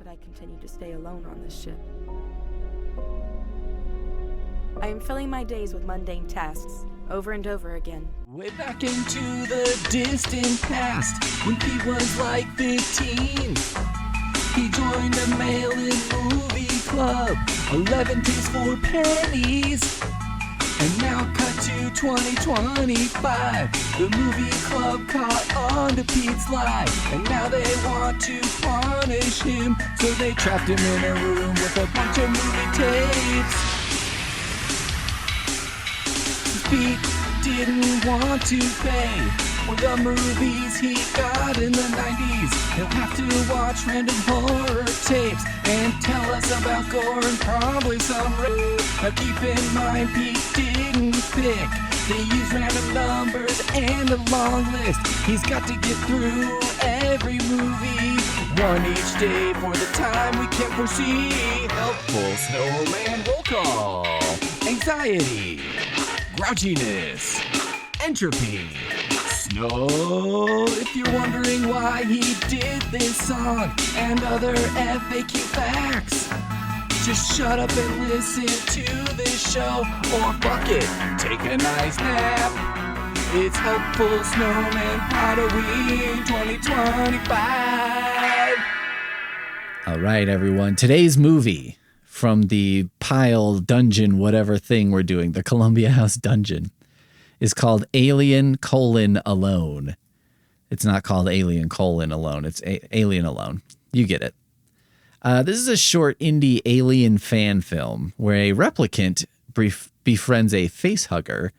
but I continue to stay alone on this ship. I am filling my days with mundane tasks, over and over again. Way back into the distant past, when Pete was like 15, he joined a mail-in movie club, 11 takes for pennies. And now cut to 2025, the movie club caught on to Pete's life, and now they want to punish him, so they trapped him in a room with a bunch of movie tapes. Pete didn't want to pay for the movies he got in the 90s. He'll have to watch random horror tapes and tell us about gore and probably some rape. Now keep in mind, Pete didn't pick. They use random numbers and a long list. He's got to get through every movie, one each day for the time we can't foresee. Helpful snowman roll call. Anxiety. Grouchiness, entropy, snow. If you're wondering why he did this song and other FAQ facts, just shut up and listen to this show, or fuck it, take a nice nap. It's Helpful Snowman Podoween 2025. All right, everyone. Today's movie from the pile dungeon, whatever thing we're doing, the Columbia House dungeon, is called Alien: Alone. It's not called Alien: Alone. It's Alien Alone. You get it. This is a short indie alien fan film where a replicant befriends a facehugger,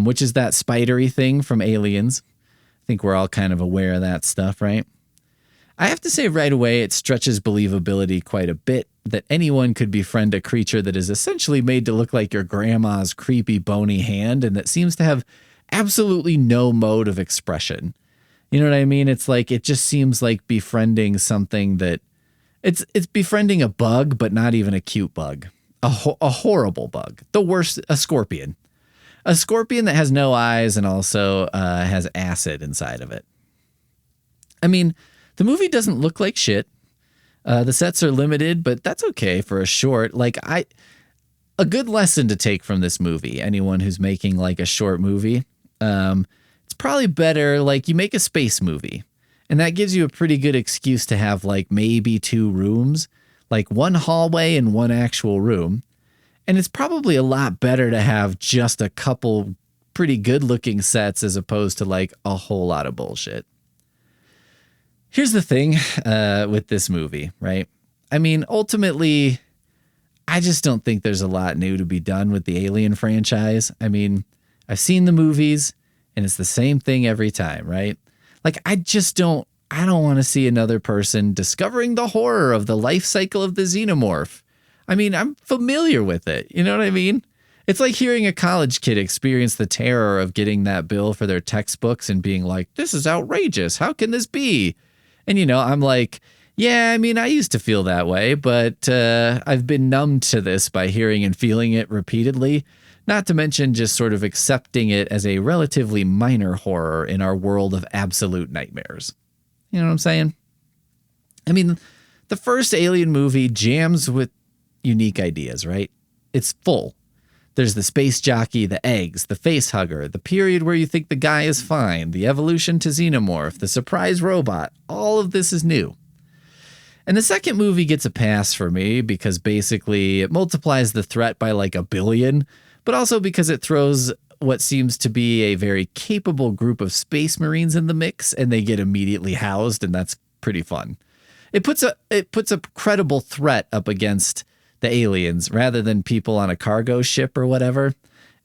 which is that spidery thing from Aliens. I think we're all kind of aware of that stuff, right? I have to say right away, it stretches believability quite a bit that anyone could befriend a creature that is essentially made to look like your grandma's creepy bony hand and that seems to have absolutely no mode of expression. You know what I mean? It's like, it just seems like befriending something that it's befriending a bug, but not even a cute bug, a horrible bug, the worst, a scorpion that has no eyes and also has acid inside of it. I mean, the movie doesn't look like shit. The sets are limited, but that's okay for a short. A good lesson to take from this movie, anyone who's making like a short movie, it's probably better, like, you make a space movie, and that gives you a pretty good excuse to have like maybe 2 rooms, like one hallway and one actual room. And it's probably a lot better to have just a couple pretty good looking sets as opposed to like a whole lot of bullshit. Here's the thing with this movie, right? I mean, ultimately, I just don't think there's a lot new to be done with the Alien franchise. I mean, I've seen the movies, and it's the same thing every time, right? Like, I don't want to see another person discovering the horror of the life cycle of the xenomorph. I mean, I'm familiar with it. You know what I mean? It's like hearing a college kid experience the terror of getting that bill for their textbooks and being like, this is outrageous. How can this be? And, you know, I'm like, yeah, I mean, I used to feel that way, but I've been numbed to this by hearing and feeling it repeatedly, not to mention just sort of accepting it as a relatively minor horror in our world of absolute nightmares. You know what I'm saying? I mean, the first Alien movie jams with unique ideas, right? It's full. There's the space jockey, the eggs, the face hugger, the period where you think the guy is fine, the evolution to xenomorph, the surprise robot. All of this is new. And the second movie gets a pass for me because basically it multiplies the threat by like 1 billion, but also because it throws what seems to be a very capable group of space marines in the mix and they get immediately housed, and that's pretty fun. It puts a credible threat up against the aliens rather than people on a cargo ship or whatever.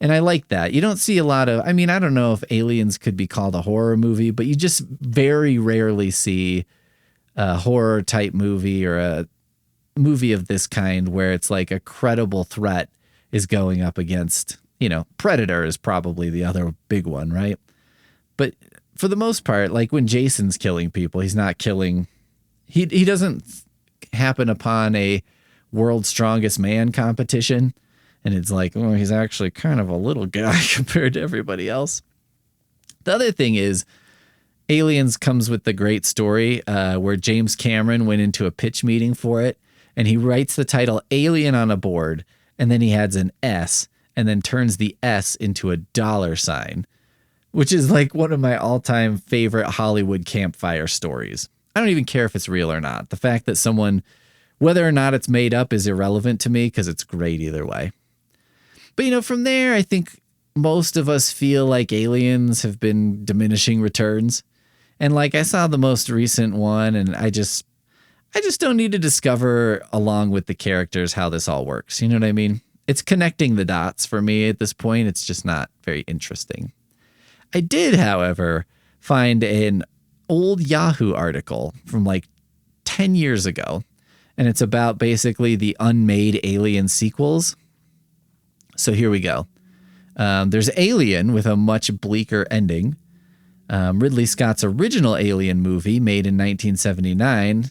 And I like that. You don't see a lot of, I mean, I don't know if Aliens could be called a horror movie, but you just very rarely see a horror type movie or a movie of this kind where it's like a credible threat is going up against, you know, Predator is probably the other big one, right? But for the most part, like when Jason's killing people, he's not killing, he doesn't happen upon a World's Strongest Man competition, and it's like, oh, he's actually kind of a little guy compared to everybody else. The other thing is, Aliens comes with the great story where James Cameron went into a pitch meeting for it, and he writes the title Alien on a board, and then he adds an S, and then turns the S into a $sign, which is like one of my all-time favorite Hollywood campfire stories. I don't even care if it's real or not. The fact that someone, whether or not it's made up, is irrelevant to me because it's great either way. But, from there, I think most of us feel like Aliens have been diminishing returns. And like I saw the most recent one, and I just don't need to discover along with the characters how this all works. You know what I mean? It's connecting the dots for me at this point. It's just not very interesting. I did, however, find an old Yahoo article from like 10 years ago, and it's about basically the unmade Alien sequels. So here we go. There's Alien with a much bleaker ending. Ridley Scott's original Alien movie, made in 1979,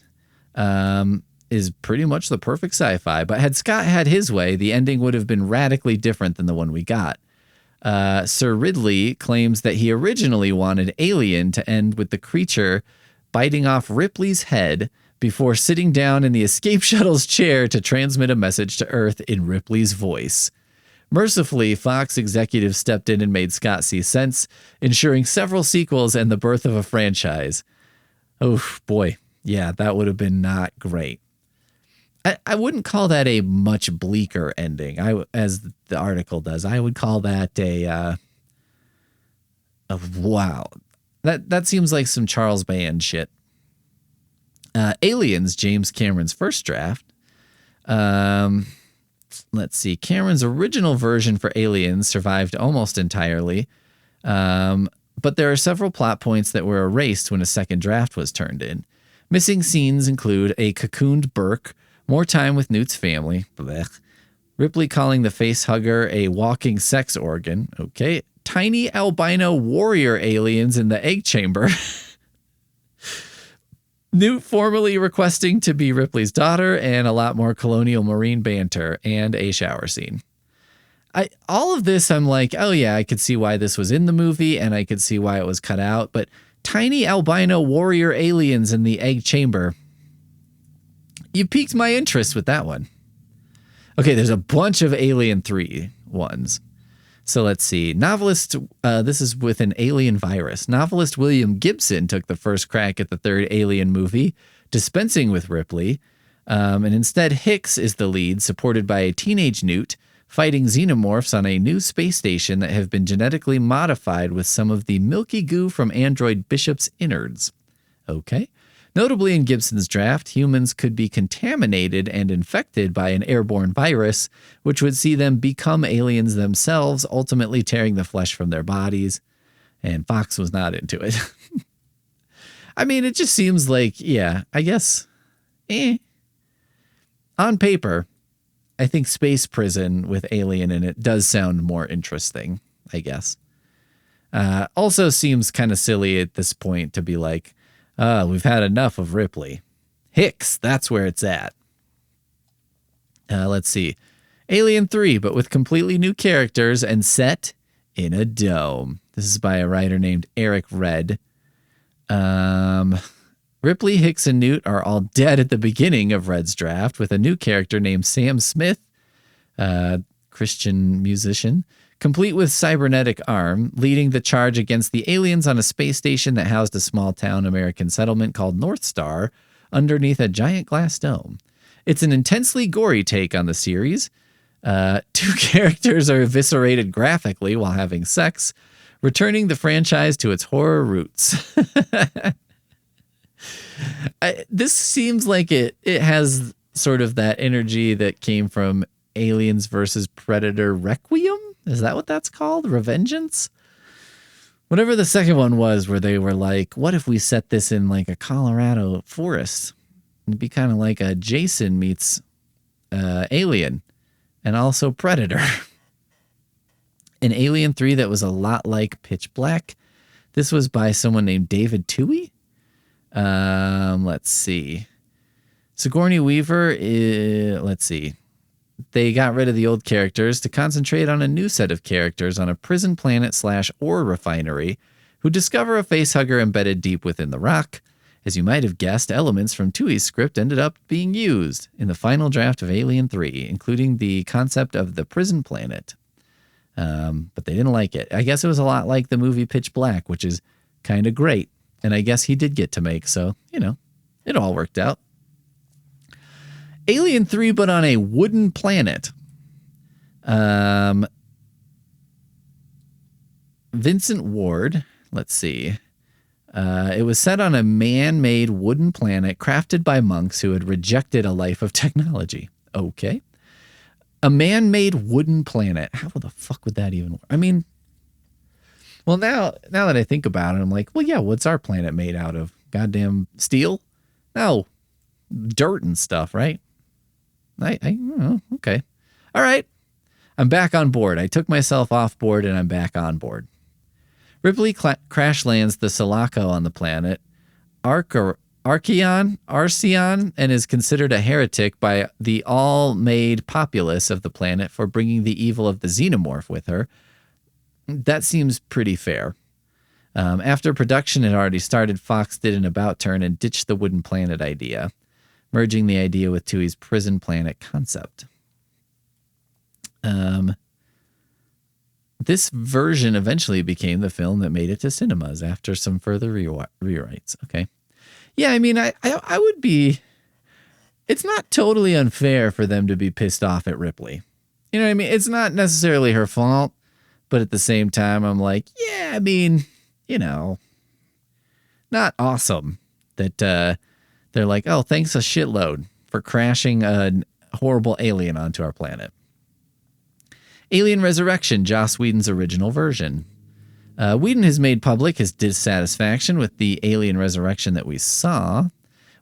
is pretty much the perfect sci-fi. But had Scott had his way, the ending would have been radically different than the one we got. Sir Ridley claims that he originally wanted Alien to end with the creature biting off Ripley's head before sitting down in the escape shuttle's chair to transmit a message to Earth in Ripley's voice. Mercifully, Fox executives stepped in and made Scott see sense, ensuring several sequels and the birth of a franchise. Oh, boy. Yeah, that would have been not great. I wouldn't call that a much bleaker ending, as the article does. I would call that a wow. That seems like some Charles Band shit. Aliens, James Cameron's first draft. Let's see. Cameron's original version for Aliens survived almost entirely, but there are several plot points that were erased when a second draft was turned in. Missing scenes include a cocooned Burke, more time with Newt's family, blech, Ripley calling the facehugger a walking sex organ, okay, tiny albino warrior aliens in the egg chamber, Newt formally requesting to be Ripley's daughter, and a lot more colonial marine banter, and a shower scene. All of this, I'm like, oh yeah, I could see why this was in the movie, and I could see why it was cut out, but tiny albino warrior aliens in the egg chamber, you piqued my interest with that one. Okay, there's a bunch of Alien 3 ones. So let's see. Novelist, this is with an alien virus. Novelist William Gibson took the first crack at the third Alien movie, dispensing with Ripley. And instead, Hicks is the lead, supported by a teenage Newt, fighting xenomorphs on a new space station that have been genetically modified with some of the milky goo from android Bishop's innards. Okay. Notably in Gibson's draft, humans could be contaminated and infected by an airborne virus, which would see them become aliens themselves, ultimately tearing the flesh from their bodies. And Fox was not into it. I mean, it just seems like, yeah, I guess, on paper, I think Space Prison with Alien in it does sound more interesting, I guess. Also seems kind of silly at this point to be like, we've had enough of Ripley. Hicks, that's where it's at. Let's see. Alien 3, but with completely new characters and set in a dome. This is by a writer named Eric Red. Ripley, Hicks, and Newt are all dead at the beginning of Red's draft, with a new character named Sam Smith, Christian musician, complete with cybernetic arm, leading the charge against the aliens on a space station that housed a small-town American settlement called North Star underneath a giant glass dome. It's an intensely gory take on the series. Two characters are eviscerated graphically while having sex, returning the franchise to its horror roots. This seems like it has sort of that energy that came from Aliens versus Predator Requiem? Is that what that's called? Revengeance? Whatever the second one was, where they were like, what if we set this in like a Colorado forest? It'd be kind of like a Jason meets Alien and also Predator. An Alien 3 that was a lot like Pitch Black. This was by someone named David Toohey. Let's see. Sigourney Weaver, let's see. They got rid of the old characters to concentrate on a new set of characters on a prison planet / ore refinery who discover a facehugger embedded deep within the rock. As you might have guessed, elements from Tui's script ended up being used in the final draft of Alien 3, including the concept of the prison planet. But they didn't like it. I guess it was a lot like the movie Pitch Black, which is kind of great. And I guess he did get to make, so, it all worked out. Alien 3, but on a wooden planet. Vincent Ward, let's see. It was set on a man-made wooden planet crafted by monks who had rejected a life of technology. Okay. A man-made wooden planet. How the fuck would that even work? I mean, well, now that I think about it, I'm like, well, yeah, what's our planet made out of? Goddamn steel? No. Dirt and stuff, right? I don't know. Okay. All right. I'm back on board. I took myself off board and I'm back on board. Ripley crash lands the Sulaco on the planet Archeon, and is considered a heretic by the all-made populace of the planet for bringing the evil of the xenomorph with her. That seems pretty fair. After production had already started, Fox did an about-turn and ditched the wooden planet idea, merging the idea with Tui's prison planet concept. This version eventually became the film that made it to cinemas after some further rewrites. Okay. Yeah, I mean, I would be... It's not totally unfair for them to be pissed off at Ripley. You know what I mean? It's not necessarily her fault, but at the same time, I'm like, yeah, I mean, not awesome that they're like, oh, thanks a shitload for crashing a horrible alien onto our planet. Alien Resurrection, Joss Whedon's original version. Whedon has made public his dissatisfaction with the Alien Resurrection that we saw.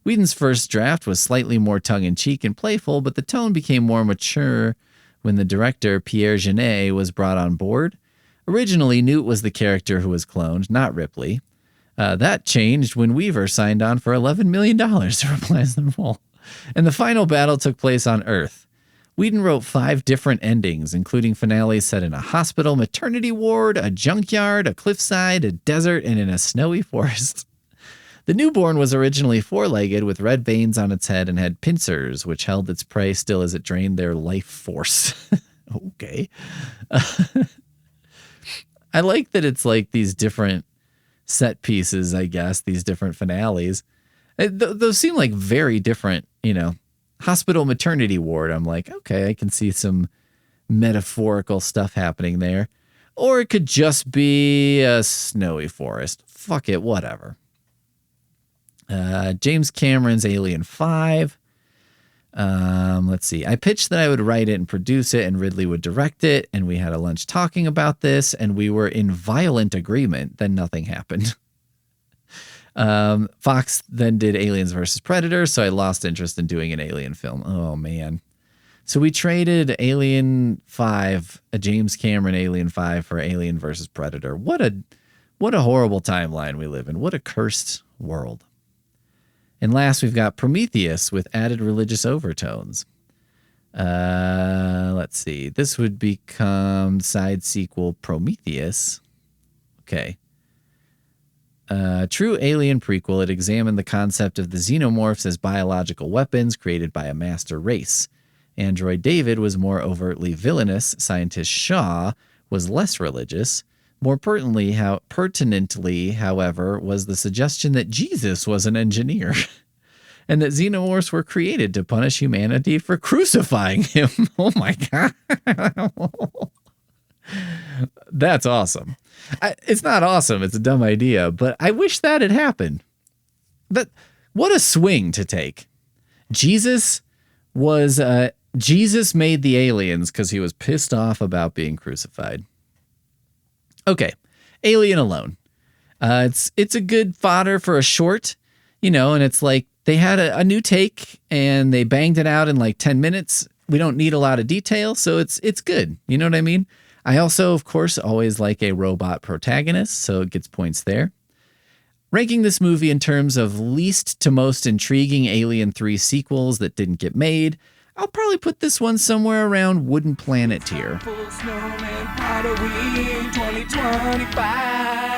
Whedon's first draft was slightly more tongue-in-cheek and playful, but the tone became more mature when the director, Pierre Jeunet, was brought on board. Originally, Newt was the character who was cloned, not Ripley. That changed when Weaver signed on for $11 million to reprise the role. And the final battle took place on Earth. Whedon wrote 5 different endings, including finales set in a hospital, maternity ward, a junkyard, a cliffside, a desert, and in a snowy forest. The newborn was originally 4-legged with red veins on its head and had pincers, which held its prey still as it drained their life force. Okay. I like that it's like these different set pieces, I guess, these different finales. Those seem like very different, Hospital maternity ward, I'm like, okay, I can see some metaphorical stuff happening there. Or it could just be a snowy forest. Fuck it, whatever. James Cameron's Alien 5. Let's see. I pitched that I would write it and produce it, and Ridley would direct it, and we had a lunch talking about this, and we were in violent agreement. Then nothing happened. Fox then did Aliens vs. Predator, so I lost interest in doing an Alien film. Oh, man. So we traded Alien 5, a James Cameron Alien 5, for Alien vs. Predator. What a horrible timeline we live in. What a cursed world. And last, we've got Prometheus with added religious overtones. Let's see. This would become side sequel Prometheus. Okay. True Alien prequel, it examined the concept of the xenomorphs as biological weapons created by a master race. Android David was more overtly villainous. Scientist Shaw was less religious. More pertinently, however, was the suggestion that Jesus was an engineer and that xenomorphs were created to punish humanity for crucifying him. Oh my God. That's awesome. It's not awesome. It's a dumb idea, but I wish that had happened. What a swing to take. Jesus made the aliens because he was pissed off about being crucified. Okay, Alien Alone. It's a good fodder for a short, and it's like they had a new take and they banged it out in like 10 minutes. We don't need a lot of detail, so it's good. You know what I mean? I also, of course, always like a robot protagonist, so it gets points there. Ranking this movie in terms of least to most intriguing Alien 3 sequels that didn't get made, I'll probably put this one somewhere around Wooden Planet tier. Snowman, Podoween 2025.